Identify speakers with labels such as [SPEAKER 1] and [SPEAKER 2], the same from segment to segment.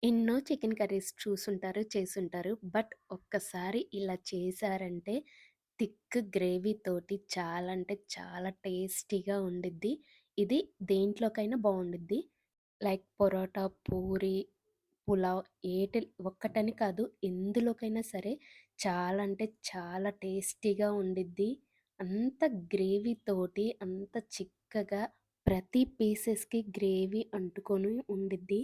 [SPEAKER 1] ఎన్నో chicken curries చూసుంటారు, చేసుంటారు. బట్ ఒక్కసారి ఇలా చేశారంటే థిక్ గ్రేవీతోటి చాలా అంటే చాలా టేస్టీగా ఉండిద్ది. ఇది దేంట్లోకైనా బావుండిద్ది. లైక్ పొరోటా, పూరి, పులావ్ ఒక్కటని కాదు ఎందులోకైనా సరే చాలా అంటే చాలా టేస్టీగా ఉండిద్ది. అంత గ్రేవీతోటి అంత చిక్కగా ప్రతి పీసెస్‌కి గ్రేవీ అంటుకొని ఉండిద్ది.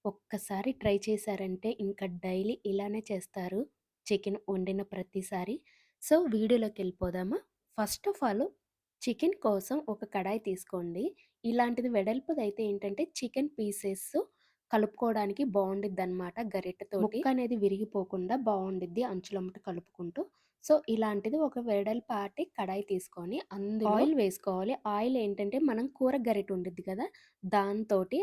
[SPEAKER 1] ఒక్కసారి ట్రై చేశారంటే ఇంకా డైలీ ఇలానే చేస్తారు చికెన్ వండిన ప్రతిసారి. సో, వీడియోలోకెళ్ళిపోదామా? ఫస్ట్ ఆఫ్ ఆల్ చికెన్ కోసం ఒక కడాయి తీసుకోండి. ఇలాంటిది వెడల్పుదైతే ఏంటంటే చికెన్ పీసెస్ కలుపుకోవడానికి బావుండిద్దనమాట గరిటెతోటి. ముక్కనేది విరిగిపోకుండా బావుండిద్ది అంచులమ్మట కలుపుకుంటూ. సో, ఇలాంటిది ఒక వెడల్పాటి కడాయి తీసుకొని అందులో ఆయిల్ వేసుకోవాలి. ఆయిల్ ఏంటంటే మనం కూర గరిటె ఉండిద్ది కదా! దాంతోటి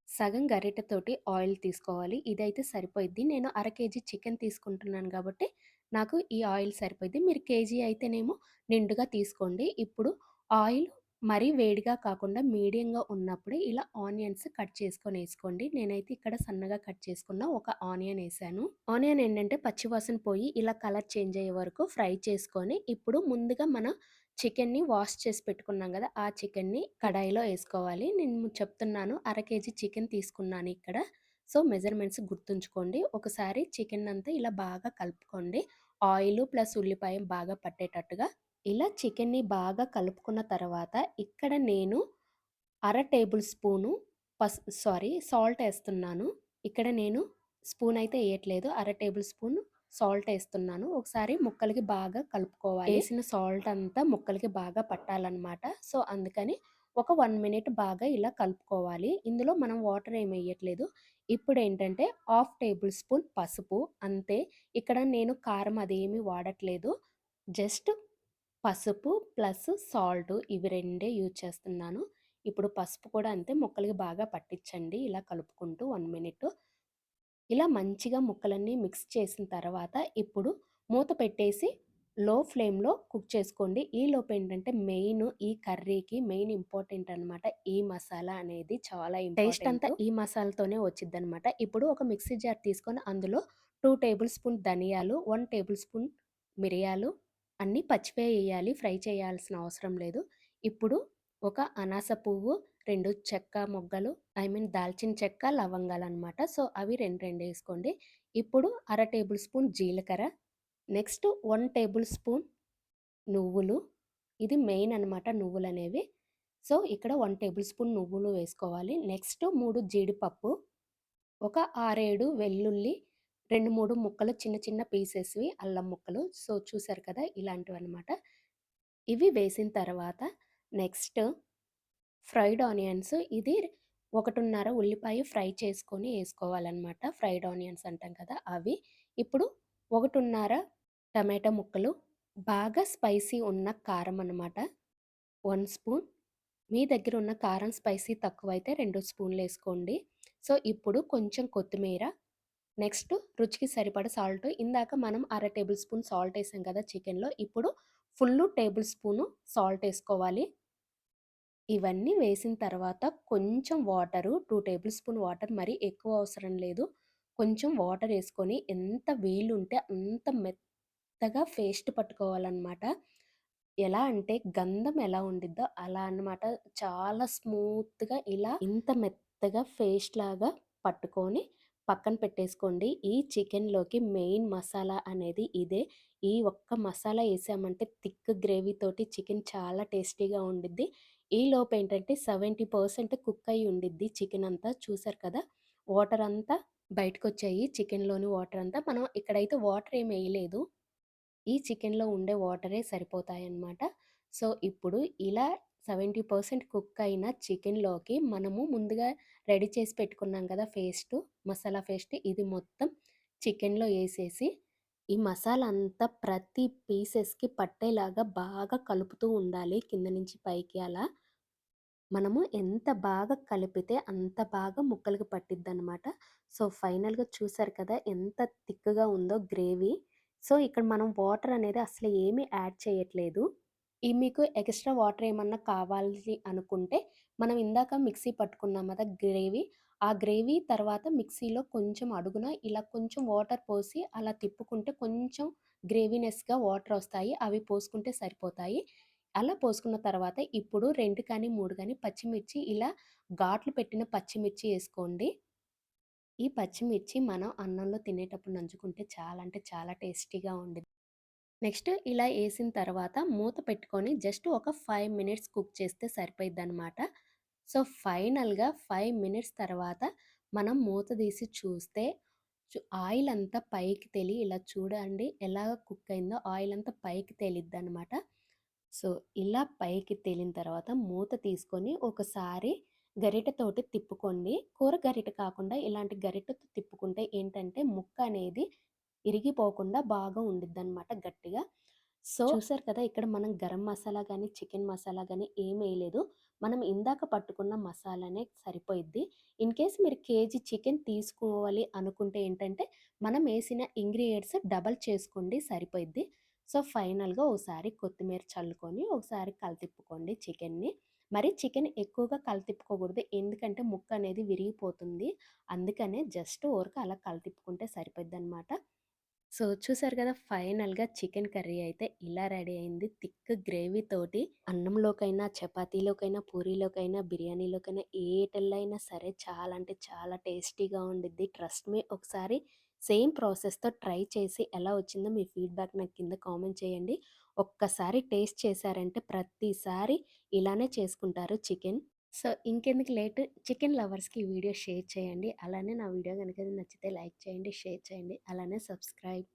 [SPEAKER 1] సగం గరిటెతోటి ఆయిల్ తీసుకోవాలి. ఇదైతే సరిపోయిద్ది. నేను అర కేజీ చికెన్ తీసుకుంటున్నాను గాబట్టి, నాకు ఈ ఆయిల్ సరిపోయిద్ది. మీరు కేజీ అయితేనేమో నిండుగా తీసుకోండి. ఇప్పుడు ఆయిల్ మరీ వేడిగా కాకుండా మీడియంగా ఉన్నప్పుడే ఇలా ఆనియన్స్ కట్ చేసుకొనేసుకోండి. నేనైతే ఇక్కడ సన్నగా కట్ చేసుకున్న ఒక ఆనియన్ ఏసాను. ఆనియన్ ఏంటంటే పచ్చివాసన పోయి ఇలా కలర్ చేంజ్ అయ్యే వరకు ఫ్రై చేసుకొని, ఇప్పుడు ముందుగా మనం చికెన్‌ని వాష్ చేసి పెట్టుకున్నాం గదా! ఆ చికెన్‌ని కడాయిలో ఏసుకోవాలి. నేను చెప్తున్నాను అర కేజీ చికెన్ తీసుకున్నాను ఇక్కడ. సో, మెజర్‌మెంట్స్ గుర్తుంచుకోండి. ఒకసారి చికెన్నంతా ఇలా బాగా కలుపుకోండి. ఆయిలు ప్లస్ ఉల్లిపాయ బాగా పట్టేటట్టుగా. ఇలా చికెన్‌ని బాగా కలుపుకున్న తర్వాత ఇక్కడ నేను అర టేబుల్ స్పూను సాల్ట్ ఏస్తున్నాను. ఇక్కడ నేను స్పూన్ అయితే ఎయట్లేదు. అర టేబుల్ స్పూన్ సాల్ట్ ఏస్తున్నాను. ఒకసారి ముక్కలకి బాగా కలుపుకోవాలి. ఏసిన సాల్ట్ అంతా ముక్కలకి బాగా పట్టాలనమాట. సో, అందుకని ఒక 1 మినిట్ బాగా ఇలా కలుపుకోవాలి. ఇందులో మనం వాటర్ ఏమి ఎయట్లేదు. ఇప్పుడేంటంటే హాఫ్ టేబుల్ స్పూన్ పసుపు అంతే. ఇక్కడ నేను కారం అదేమీ వాడట్లేదు. జస్ట్ పసుపు ప్లస్ సాల్ట్ ఇవి రెండే యూజ్ చేస్తున్నాను. ఇప్పుడు పసుపు కూడా అంతే ముక్కలకి బాగా పట్టించండి. ఇలా కలుపుకుంటూ 1 మినిట్. ఇలా మంచిగా ముక్కలన్నీ మిక్స్ చేసిన తర్వాత ఇప్పుడు మూత పెట్టేసి లో ఫ్లేమ్‌లో కుక్ చేసుకోండి. ఈలోపు ఏంటంటే ఈ కర్రీకి మెయిన్ ఇంపార్టెంట్ అనమాట. ఈ మసాలా అనేది చాలా టేస్ట్ అంతా ఈ మసాలాతోనే వచ్చిద్దనమాట. ఇప్పుడు ఒక మిక్సీ జార్ తీసుకొని అందులో 2 టేబుల్ స్పూన్ ధనియాలు, 1 టేబుల్ స్పూన్ మిరియాలు అన్నీ పచ్చివే ఎయ్యాలి. ఫ్రై చేయాల్సిన అవసరం లేదు. ఇప్పుడు ఒక అనాస పువ్వు, 2 చెక్క మొగ్గలు దాల్చిన చెక్క, లవంగాలనమాట. సో, అవి 2 ఏసుకోండి. ఇప్పుడు అర టేబుల్ స్పూన్ జీలకర్ర, నెక్స్ట్ 1 టేబుల్ స్పూన్ నువ్వులు. ఇది మెయిన్ అనమాట నువ్వులనేవి. సో, ఇక్కడ 1 టేబుల్ స్పూన్ నువ్వులు వేసుకోవాలి. నెక్స్ట్ 3 జీడిపప్పు, ఒక 6, 7 వెల్లుల్లి, 2, 3 ముక్కలు చిన్న చిన్న పీసెస్‌వి అల్లం ముక్కలు. సో, చూసారు కదా! ఇలాంటివన్నమాట. ఇవి వేసిన తర్వాత నెక్స్ట్ ఫ్రైడ్ ఆనియన్స్ ఇది 1.5 ఉల్లిపాయ ఫ్రై చేసుకొని ఏసుకోవాలనమాట. ఫ్రైడ్ ఆనియన్స్ అంటాం కదా! అవి. ఇప్పుడు 1.5 టమాటా ముక్కలు, బాగా స్పైసీ ఉన్న కారం అనమాట. 1 స్పూన్. మీ దగ్గర ఉన్న కారం స్పైసీ తక్కువైతే 2 స్పూన్‌లేసుకోండి. సో, ఇప్పుడు కొంచెం కొత్తిమీర, నెక్స్ట్ రుచికి సరిపడా సాల్ట్. ఇందాక మనం అర టేబుల్ స్పూన్ సాల్ట్ ఏసాం కదా చికెన్‌లో. ఇప్పుడు ఫుల్లు టేబుల్ స్పూను సాల్ట్ ఏసుకోవాలి. ఇవన్నీ వేసిన తర్వాత కొంచెం వాటరు 2 టేబుల్ స్పూన్ వాటర్ మరీ ఎక్కువ అవసరం లేదు. కొంచెం వాటర్ ఏసుకొని ఎంత వీలుంటే అంత మెత్తగా పేస్ట్ పట్టుకోవాలనమాట. ఎలా అంటే గంధం ఎలా ఉండిద్దో అలా అన్నమాట. చాలా స్మూత్‌గా ఇలా ఇంత మెత్తగా పేస్ట్‌లాగా పట్టుకొని పక్కన పెట్టేసుకోండి. ఈ చికెన్‌లోకి మెయిన్ మసాలా అనేది ఇదే. ఈ ఒక్క మసాలా ఏసామంటే థిక్ గ్రేవీతోటి చికెన్ చాలా టేస్టీగా ఉండిద్ది. ఈలోపేంటంటే 70% కుక్ అయ్యి ఉండిద్ది చికెనంతా. చూసారు కదా! వాటరంతా బయటకొచ్చాయి. చికెన్‌లోని వాటరంతా. మనం ఇక్కడైతే వాటరేమి ఎయలేదు. ఈ చికెన్‌లో ఉండే వాటరే సరిపోతాయన్నమాట. సో, ఇప్పుడు ఇలా 70% కుక్ అయిన చికెన్‌లోకి మనము ముందుగా రెడీ చేసి పెట్టుకున్నాం కదా! మసాలా పేస్ట్ ఇది మొత్తం చికెన్‌లో ఏసేసి, ఈ మసాలా అంతా ప్రతి పీసెస్‌కి పట్టేలాగా బాగా కలుపుతూ ఉండాలి. కింద నుంచి పైకి అలా. మనము ఎంత బాగా కలిపితే అంత బాగా ముక్కలకి పట్టిద్దనమాట. సో, ఫైనల్‌గా చూసారు కదా! ఎంత థిక్‌గా ఉందో గ్రేవీ. సో, ఇక్కడ మనం వాటర్ అనేది అసలు ఏమీ యాడ్ చేయట్లేదు. మీకు ఎక్స్‌ట్రా వాటర్ ఏమన్నా కావాలి అనుకుంటే, మనం ఇందాక మిక్సీ పట్టుకున్నాం కదా గ్రేవీ, ఆ గ్రేవీ తర్వాత మిక్సీలో కొంచెం అడుగున ఇలా కొంచెం వాటర్ పోసి అలా తిప్పుకుంటే కొంచెం గ్రేవీనెస్‌గా వాటరొస్తాయి. అవి పోసుకుంటే సరిపోతాయి. అలా పోసుకున్న తర్వాత ఇప్పుడు 2 కానీ, 3 కానీ పచ్చిమిర్చి ఇలా ఘాట్లు పెట్టిన పచ్చిమిర్చి ఏసుకోండి. ఈ పచ్చిమిర్చి మనం అన్నంలో తినేటప్పుడు నంజుకుంటే చాలా అంటే చాలా టేస్టీగా ఉండిద్ది. నెక్స్ట్ ఇలా ఏసిన తర్వాత మూత పెట్టుకొని జస్ట్ ఒక 5 మినిట్స్ కుక్ చేస్తే సరిపోయిద్దనమాట. సో, ఫైనల్‌గా 5 మినిట్స్ తర్వాత మనం మూత తీసి చూస్తే ఆయిల్ అంతా పైకి తేలి ఇలా చూడండి ఎలాగ కుక్ అయిందో ఆయిల్ అంతా పైకి తేలిద్దనమాట. సో, ఇలా పైకి తేలిన తర్వాత మూత తీసుకొని ఒకసారి గరిటెతోటి తిప్పుకోండి. కూర గరిటె కాకుండా ఇలాంటి గరిటెతో తిప్పుకుంటే ఏంటంటే ముక్క అనేది ఇరిగిపోకుండా బాగా ఉండిద్దనమాట గట్టిగా. సో, చూసారు కదా! ఇక్కడ మనం గరం మసాలా గాని, చికెన్ మసాలా గాని ఏమేయలేదు. మనం ఇందాక పట్టుకున్న మసాలానే సరిపోయిద్ది. ఇన్‌కేస్ మీరు కేజీ చికెన్ తీసుకోవాలి అనుకుంటే ఏంటంటే, మనం ఏసిన ఇంగ్రీడియెంట్స్ డబల్ చేసుకోండి సరిపోయిద్ది. సో, ఫైనల్‌గా ఓసారి కొత్తిమీర చల్లుకొని, ఒకసారి కలతిప్పుకోండి చికెన్‌ని. మరి చికెన్ ఎక్కువగా కలతిప్పుకోకూడదు. ఎందుకంటే ముక్కనేది విరిగిపోతుంది. అందుకనే జస్ట్ ఊరక అలా కలతిప్పుకుంటే సరిపోయిద్దనమాట. సో, చూసారు కదా! ఫైనల్‌గా చికెన్ కర్రీ అయితే ఇలా రెడీ అయింది. థిక్ గ్రేవీతోటి అన్నంలోకైనా, చపాతీలోకైనా, పూరీలోకైనా, బిర్యానీలోకైనా ఏటిల్లో అయినా సరే చాలా అంటే చాలా టేస్టీగా ఉండిద్ది. ట్రస్ట్ మీ ఒకసారి సేమ్ ప్రాసెస్‌తో ట్రై చేసి ఎలా వచ్చిందో మీ ఫీడ్‌బ్యాక్ నాకు కింద కామెంట్ చేయండి. ఒక్కసారి టేస్ట్ చేశారంటే ప్రతిసారి ఇలానే చేసుకుంటారు చికెన్. సో, ఇంకెందుకు లేటు చికెన్ లవర్స్‌కి ఈ వీడియో షేర్ చేయండి. అలానే నా వీడియో గనుక నచ్చితే లైక్ చేయండి, షేర్ చేయండి. అలానే సబ్స్క్రైబ్.